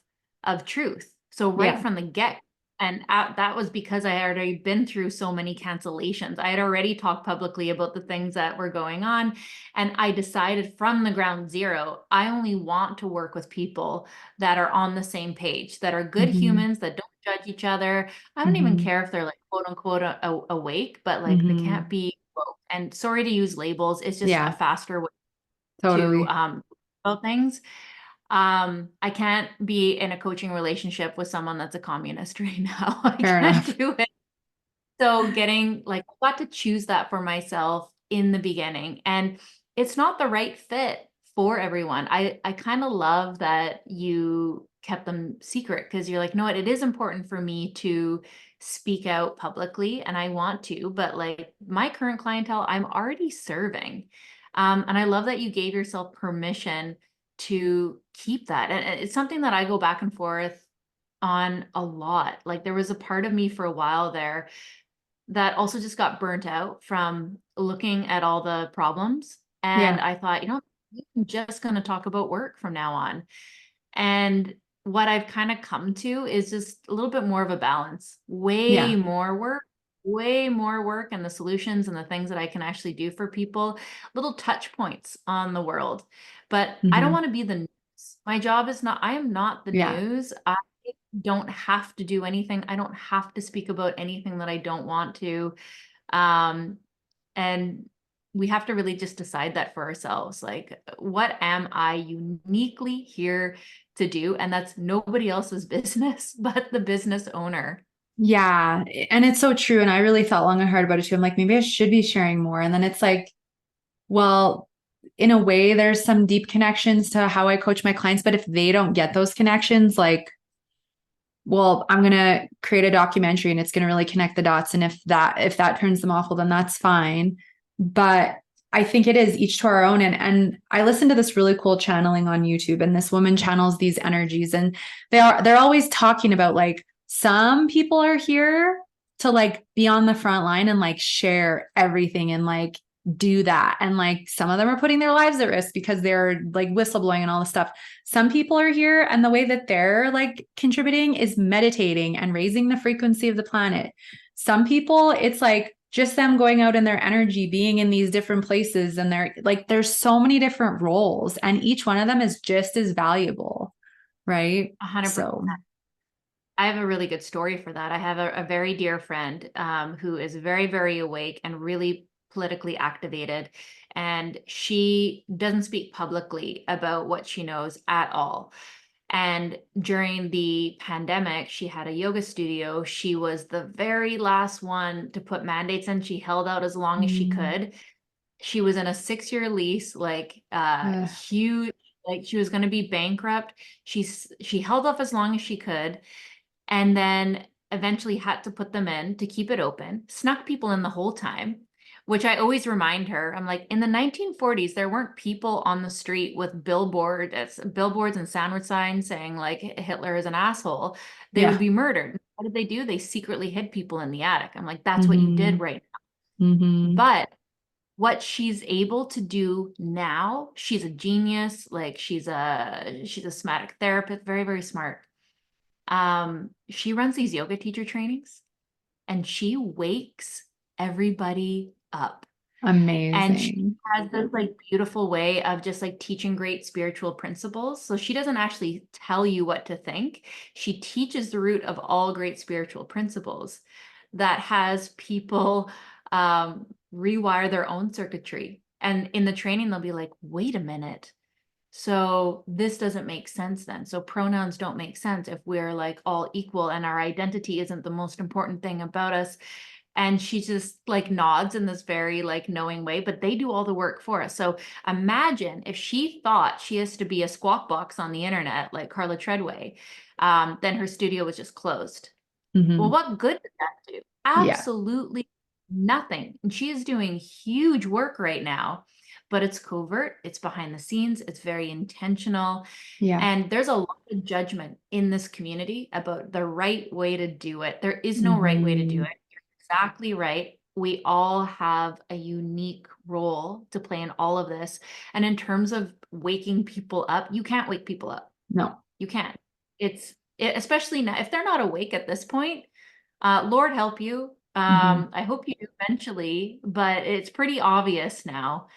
truth. So right from the get, and that was because I had already been through so many cancellations. I had already talked publicly about the things that were going on. And I decided from the ground zero, I only want to work with people that are on the same page, that are good humans, that don't judge each other. I don't even care if they're like quote unquote awake, but like they can't be woke. And sorry to use labels. It's just a faster way to about things. I can't be in a coaching relationship with someone that's a communist right now. I can't do it. So I got to choose that for myself in the beginning, and it's not the right fit for everyone. I kind of love that you kept them secret, because you're like, no, it is important for me to speak out publicly, and I want to, but like my current clientele, I'm already serving. And I love that you gave yourself permission to keep that. And it's something that I go back and forth on a lot. Like there was a part of me for a while there that also just got burnt out from looking at all the problems. And Yeah. I thought, I'm just going to talk about work from now on. And what I've kind of come to is just a little bit more of a balance, Yeah. way more work, and the solutions and the things that I can actually do for people, little touch points on the world. But I don't Hmm. want to be the news. My job is not, I am not the Yeah. news. I don't have to do anything. I don't have to speak about anything that I don't want to. Um, and we have to really just decide that for ourselves. Like, what am I uniquely here to do? And that's nobody else's business but the business owner. Yeah. And it's so true. And I really thought long and hard about it too. I'm like, maybe I should be sharing more. And then it's like, well, in a way, there's some deep connections to how I coach my clients. But if they don't get those connections, like, well, I'm going to create a documentary and it's going to really connect the dots. And if that turns them off, well, then that's fine. But I think it is each to our own. And I listened to this really cool channeling on YouTube, and this woman channels these energies, and they're always talking about like, some people are here to like be on the front line and like share everything and like do that. And like some of them are putting their lives at risk because they're like whistleblowing and all this stuff. Some people are here, and the way that they're like contributing is meditating and raising the frequency of the planet. Some people, it's like just them going out in their energy, being in these different places. And they're like, there's so many different roles, and each one of them is just as valuable. Right. 100%. So, I have a really good story for that. I have a very dear friend who is very, very awake and really politically activated. And she doesn't speak publicly about what she knows at all. And during the pandemic, she had a yoga studio. She was the very last one to put mandates in. She held out as long as she could. She was in a 6-year lease, like huge, like she was going to be bankrupt. She held off as long as she could, and then eventually had to put them in to keep it open, snuck people in the whole time, which I always remind her. I'm like, in the 1940s, there weren't people on the street with billboards and sandwich signs saying like Hitler is an asshole. They would yeah. be murdered. What did they do? They secretly hid people in the attic. I'm like, that's what you did Mm-hmm. right now. Mm-hmm. But what she's able to do now, she's a genius. Like she's a somatic therapist, very, very smart. She runs these yoga teacher trainings, and she wakes everybody up. And she Amazing. has this like beautiful way of just like teaching great spiritual principles. So she doesn't actually tell you what to think. She teaches the root of all great spiritual principles that has people rewire their own circuitry. And in the training, they'll be like, wait a minute. So this doesn't make sense then. So pronouns don't make sense if we're like all equal and our identity isn't the most important thing about us. And she just like nods in this very like knowing way, but they do all the work for us. So imagine if she thought she has to be a squawk box on the internet, like Carla Treadway, then her studio was just closed. Well, Mm-hmm. what good did that do? Yeah. Absolutely nothing. And she is doing huge work right now, but it's covert, it's behind the scenes, it's very intentional. Yeah. And there's a lot of judgment in this community about the right way to do it. There is no right way to do Mm-hmm. it. You're exactly right. We all have a unique role to play in all of this. And in terms of waking people up, you can't wake people up. No. You can't. Especially now, if they're not awake at this point, Lord help you. Mm-hmm. I hope you do eventually, but it's pretty obvious now.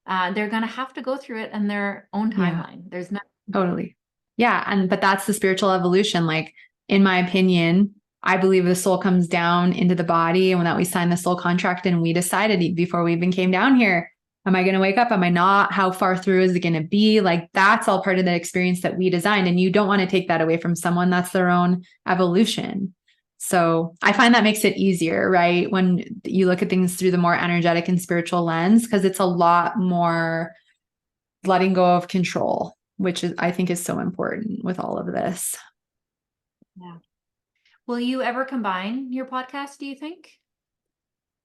They're going to have to go through it in their own Yeah. timeline. There's no. Totally. Yeah. But that's the spiritual evolution. Like, in my opinion, I believe the soul comes down into the body, and when that we signed the soul contract and we decided before we even came down here, am I going to wake up? Am I not? How far through is it going to be? Like, that's all part of the experience that we designed. And you don't want to take that away from someone. That's their own evolution. So I find that makes it easier, right? When you look at things through the more energetic and spiritual lens, because it's a lot more letting go of control, which is, I think, is so important with all of this. Yeah. Will you ever combine your podcast, do you think?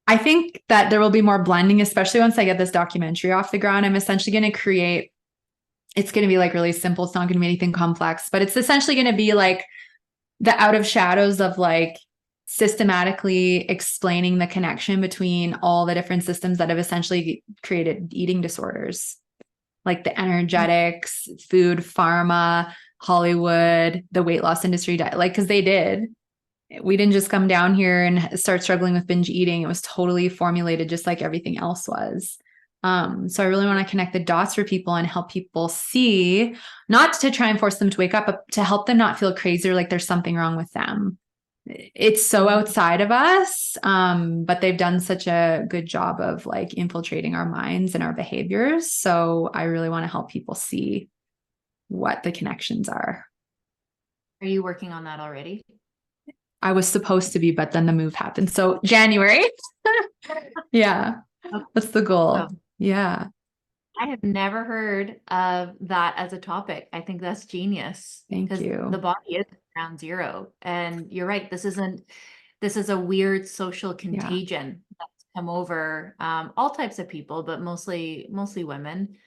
I think that there will be more blending, especially once I get this documentary off the ground. I'm essentially going to create, it's going to be like really simple. It's not going to be anything complex, but it's essentially going to be like the out of shadows of like systematically explaining the connection between all the different systems that have essentially created eating disorders, like the energetics, food, pharma, Hollywood, the weight loss industry, like, because they did. We didn't just come down here and start struggling with binge eating. It was totally formulated just like everything else was. So I really want to connect the dots for people and help people see, not to try and force them to wake up, but to help them not feel crazy or like there's something wrong with them. It's so outside of us, but they've done such a good job of like infiltrating our minds and our behaviors. So I really want to help people see what the connections are. Are you working on that already? I was supposed to be, but then the move happened. So January. Yeah. That's the goal. Oh. Yeah. I have never heard of that as a topic. I think that's genius. Thank you. The body is ground zero. And you're right. This is a weird social contagion that's come over all types of people, but mostly women.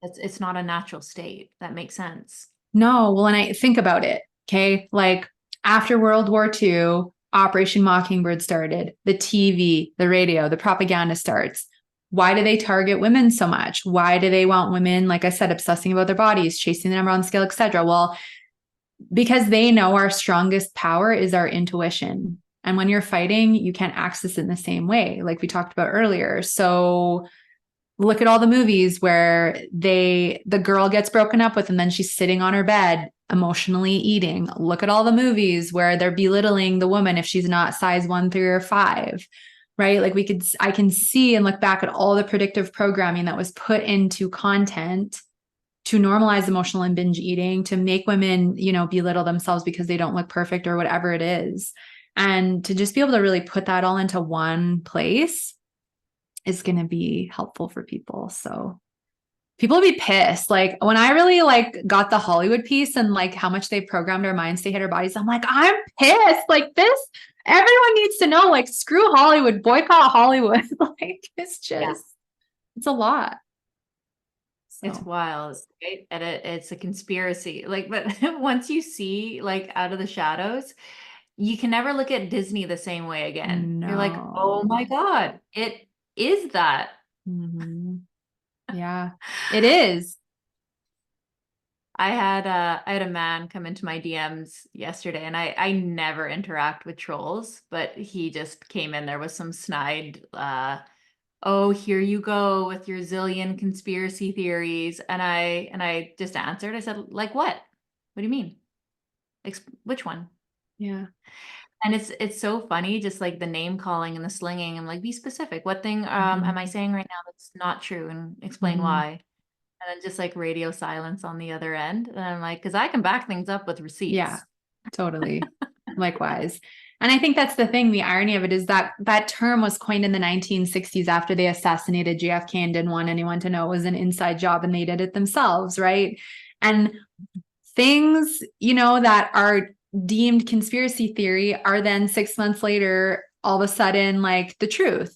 It's not a natural state. That makes sense. No. Well, and I think about it. Okay. Like after World War II, Operation Mockingbird started, the TV, the radio, the propaganda starts. Why do they target women so much? Why do they want women, like I said, obsessing about their bodies, chasing the number on the scale, etc.? Well, because they know our strongest power is our intuition. And when you're fighting, you can't access it in the same way, like we talked about earlier. So look at all the movies where the girl gets broken up with and then she's sitting on her bed emotionally eating. Look at all the movies where they're belittling the woman if she's not size 1, 3, or 5, right? Like I can see and look back at all the predictive programming that was put into content to normalize emotional and binge eating, to make women, belittle themselves because they don't look perfect or whatever it is. And to just be able to really put that all into one place is going to be helpful for people. So people will be pissed. Like when I really got the Hollywood piece and like how much they programmed our minds to hate our bodies, I'm like, I'm pissed. Like this, everyone needs to know, like, screw Hollywood, boycott Hollywood. Like it's just, it's a lot. So. It's wild, right? And it's a conspiracy. Like, but once you see like out of the shadows, you can never look at Disney the same way again. No. You're like, oh my God, it is that. Mm-hmm. Yeah, it is. I had a man come into my DMs yesterday, and I never interact with trolls, but he just came in there with some snide, oh, here you go with your zillion conspiracy theories. And I just answered, I said, like what? What do you mean? Which one? Yeah. And it's so funny, just like the name calling and the slinging. I'm like, be specific. What thing am I saying right now that's not true? And explain why. And then just like radio silence on the other end. And I'm like, because I can back things up with receipts. Yeah, totally. Likewise. And I think that's the thing. The irony of it is that that term was coined in the 1960s after they assassinated JFK and didn't want anyone to know it was an inside job, and they did it themselves, right? And things, that are deemed conspiracy theory are then 6 months later, all of a sudden, like the truth.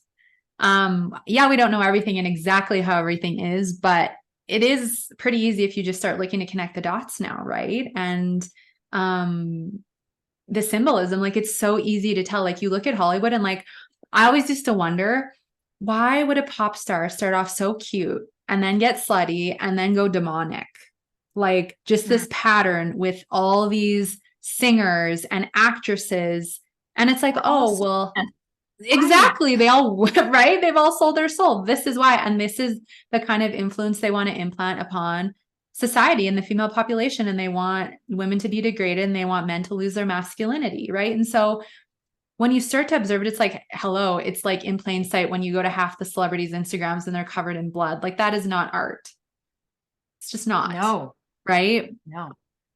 We don't know everything and exactly how everything is, but it is pretty easy if you just start looking to connect the dots now, right? And the symbolism, like it's so easy to tell. Like you look at Hollywood and like, I always used to wonder, why would a pop star start off so cute and then get slutty and then go demonic? Like just this pattern with all these singers and actresses. And it's like, oh, well, exactly. They all, right? They've all sold their soul. This is why. And this is the kind of influence they want to implant upon society and the female population. And they want women to be degraded and they want men to lose their masculinity. Right. And so when you start to observe it, it's like, hello, it's like in plain sight when you go to half the celebrities' Instagrams and they're covered in blood. Like that is not art. It's just not. No. Right? No.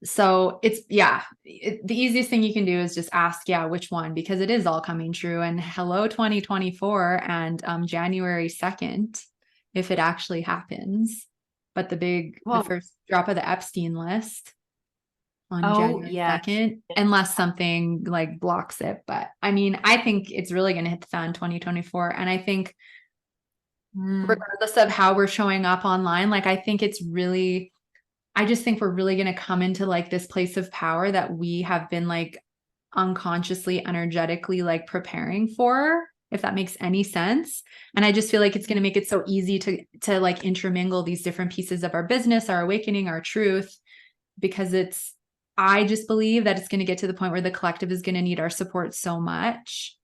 So it's, the easiest thing you can do is just ask, which one, because it is all coming true. And hello, 2024 and January 2nd if it actually happens. But the Well, first drop of the Epstein list on oh, January yes. 2nd, unless something like blocks it. But I mean, I think it's really going to hit the fan 2024. And I think regardless of how we're showing up online, like I just think we're really going to come into like this place of power that we have been like unconsciously, energetically like preparing for, if that makes any sense. And I just feel like it's going to make it so easy to like intermingle these different pieces of our business, our awakening, our truth, because I just believe that it's going to get to the point where the collective is going to need our support so much,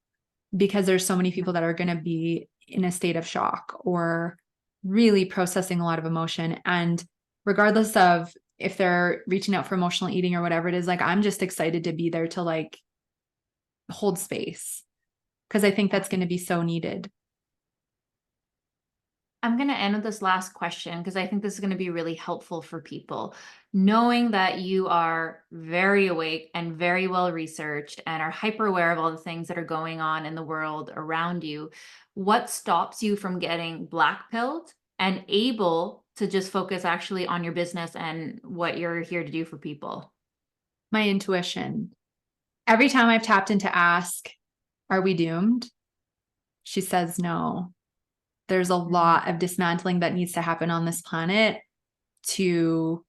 because there's so many people that are going to be in a state of shock or really processing a lot of emotion. And regardless of if they're reaching out for emotional eating or whatever it is, like, I'm just excited to be there to like hold space, because I think that's going to be so needed. I'm going to end with this last question because I think this is going to be really helpful for people. Knowing that you are very awake and very well researched and are hyper aware of all the things that are going on in the world around you, what stops you from getting black pilled and able to just focus actually on your business and what you're here to do for people? My intuition. Every time I've tapped in to ask, are we doomed? She says no. There's a lot of dismantling that needs to happen on this planet to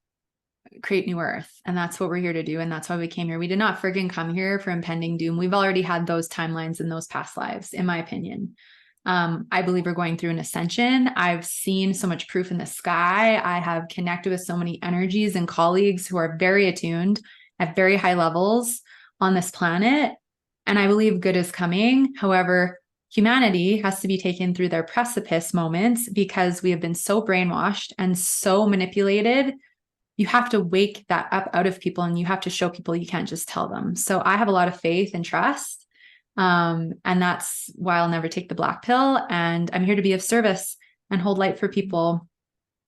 create new earth. And that's what we're here to do. And that's why we came here. We did not friggin' come here for impending doom. We've already had those timelines in those past lives, in my opinion. I believe we're going through an ascension. I've seen so much proof in the sky. I have connected with so many energies and colleagues who are very attuned at very high levels on this planet. And I believe good is coming. However, humanity has to be taken through their precipice moments because we have been so brainwashed and so manipulated. You have to wake that up out of people, and you have to show people, you can't just tell them. So I have a lot of faith and trust. And that's why I'll never take the black pill. And I'm here to be of service and hold light for people.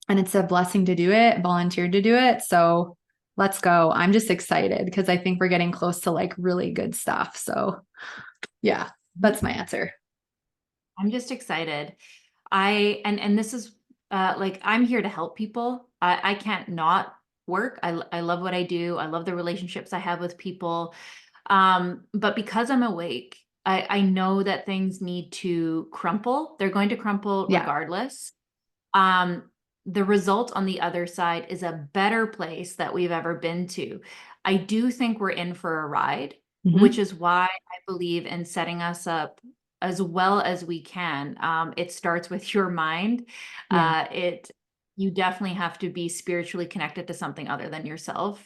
And it's a blessing to do it, volunteered to do it. So let's go. I'm just excited because I think we're getting close to like really good stuff. So yeah, that's my answer. I'm just excited. And this is like, I'm here to help people. I can't not work. I love what I do. I love the relationships I have with people. But because I'm awake, I know that things need to crumple. They're going to crumple regardless. The result on the other side is a better place that we've ever been to. I do think we're in for a ride, which is why I believe in setting us up as well as we can. It starts with your mind. You definitely have to be spiritually connected to something other than yourself.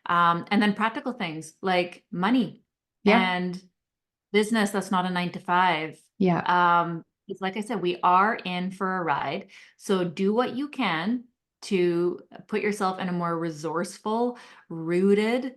And then practical things like money and business that's not a 9 to 5. It's like I said, we are in for a ride. So do what you can to put yourself in a more resourceful, rooted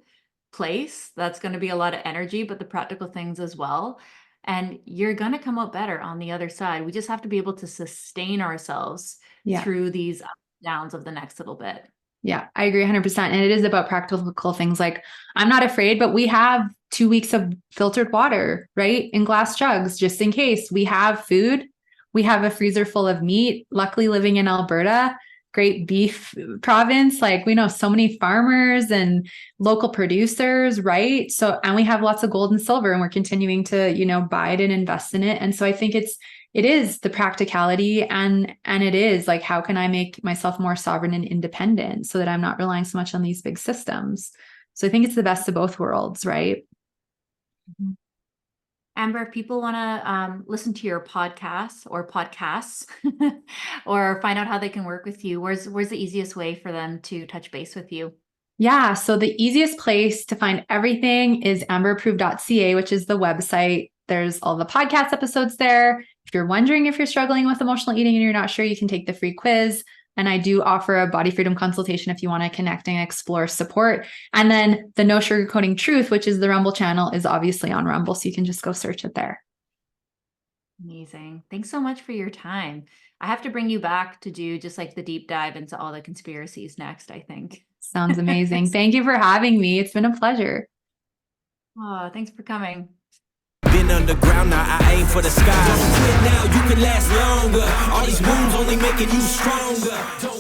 place. That's going to be a lot of energy, but the practical things as well. And you're going to come out better on the other side. We just have to be able to sustain ourselves through these ups and downs of the next little bit. Yeah, I agree 100%. And it is about practical things. Like, I'm not afraid, but we have 2 weeks of filtered water, right? In glass jugs, just in case. We have food. We have a freezer full of meat. Luckily, living in Alberta, great beef province. Like, we know so many farmers and local producers, right? So, and we have lots of gold and silver, and we're continuing to, buy it and invest in it. And so I think it is the practicality, and it is like, how can I make myself more sovereign and independent so that I'm not relying so much on these big systems? So I think it's the best of both worlds, right? Amber, if people want to listen to your podcasts or or find out how they can work with you, where's the easiest way for them to touch base with you? Yeah. So the easiest place to find everything is amberapproved.ca, which is the website. There's all the podcast episodes there. If you're wondering if you're struggling with emotional eating and you're not sure, you can take the free quiz. And I do offer a body freedom consultation if you want to connect and explore support. And then the No Sugarcoating Truth, which is the Rumble channel, is obviously on Rumble. So you can just go search it there. Amazing. Thanks so much for your time. I have to bring you back to do just like the deep dive into all the conspiracies next, I think. Sounds amazing. Thank you for having me. It's been a pleasure. Oh, thanks for coming. been underground, now I aim for the sky. Don't quit now, you can last longer. All these wounds only making you stronger.